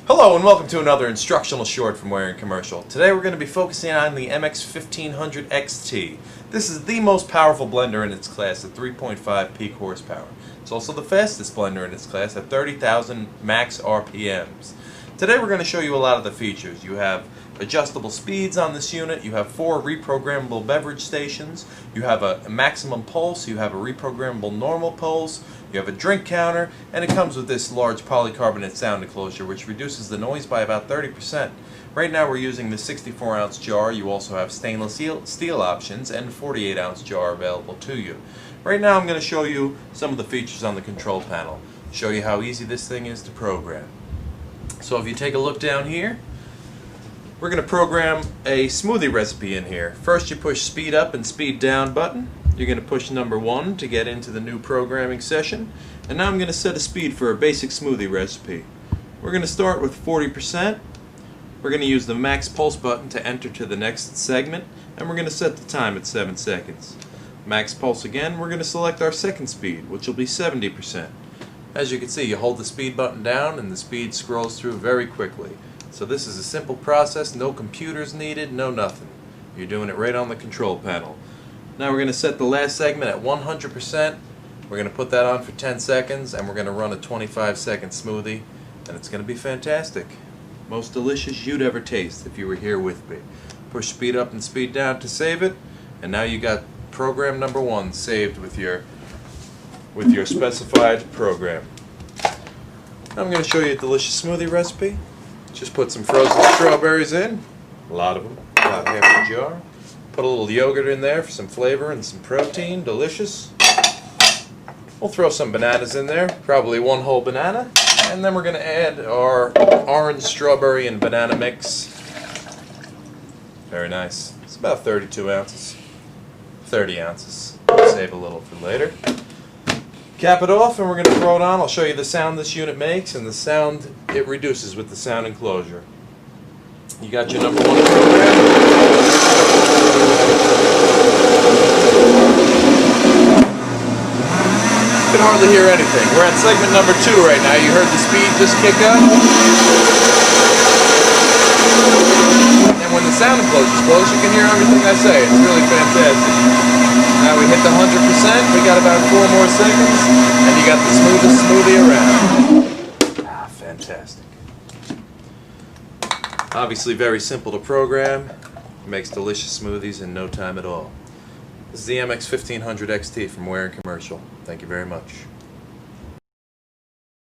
Hello and welcome to another instructional short from Wear and Commercial. Today we're going to be focusing on the MX1500XT. This is the most powerful blender in its class at 3.5 peak horsepower. It's also the fastest blender in its class at 30,000 max RPMs. Today we're going to show you a lot of the features. You have adjustable speeds on this unit, you have 4 reprogrammable beverage stations, you have a maximum pulse, you have a reprogrammable normal pulse, you have a drink counter, and it comes with this large polycarbonate sound enclosure which reduces the noise by about 30%. Right now we're using the 64-ounce jar. You also have stainless steel options and 48-ounce jar available to you. Right now I'm going to show you some of the features on the control panel, show you how easy this thing is to program. So if you take a look down here, we're going to program a smoothie recipe in here. First you push speed up and speed down button. You're going to push number 1 to get into the new programming session. And now I'm going to set a speed for a basic smoothie recipe. We're going to start with 40%. We're going to use the max pulse button to enter to the next segment. And we're going to set the time at 7 seconds. Max pulse again, we're going to select our second speed, which will be 70%. As you can see, you hold the speed button down and the speed scrolls through very quickly. So this is a simple process, no computers needed, no nothing. You're doing it right on the control panel. Now we're going to set the last segment at 100%. We're going to put that on for 10 seconds and we're going to run a 25-second smoothie, and it's going to be fantastic. Most delicious you'd ever taste if you were here with me. Push speed up and speed down to save it, and now you got program number 1 saved with your specified program. Now I'm going to show you a delicious smoothie recipe. Just put some frozen strawberries in, a lot of them, about half a jar. Put a little yogurt in there for some flavor and some protein, delicious. We'll throw some bananas in there, probably 1 whole banana, and then we're going to add our orange, strawberry, and banana mix. Very nice. It's about 32 ounces, 30 ounces. We'll save a little for later. Cap it off and we're going to throw it on. I'll show you the sound this unit makes and the sound it reduces with the sound enclosure. You got your number 1 program. You can hardly hear anything. We're at segment number 2 right now. You heard the speed just kick up. And when the sound enclosure's closed, you can hear everything I say. It's really fantastic. Now we hit the 100%, we got about 4 more seconds, and you got the smoothest smoothie around. Ah, fantastic. Obviously very simple to program. It makes delicious smoothies in no time at all. This is the MX1500XT from Wear and Commercial. Thank you very much.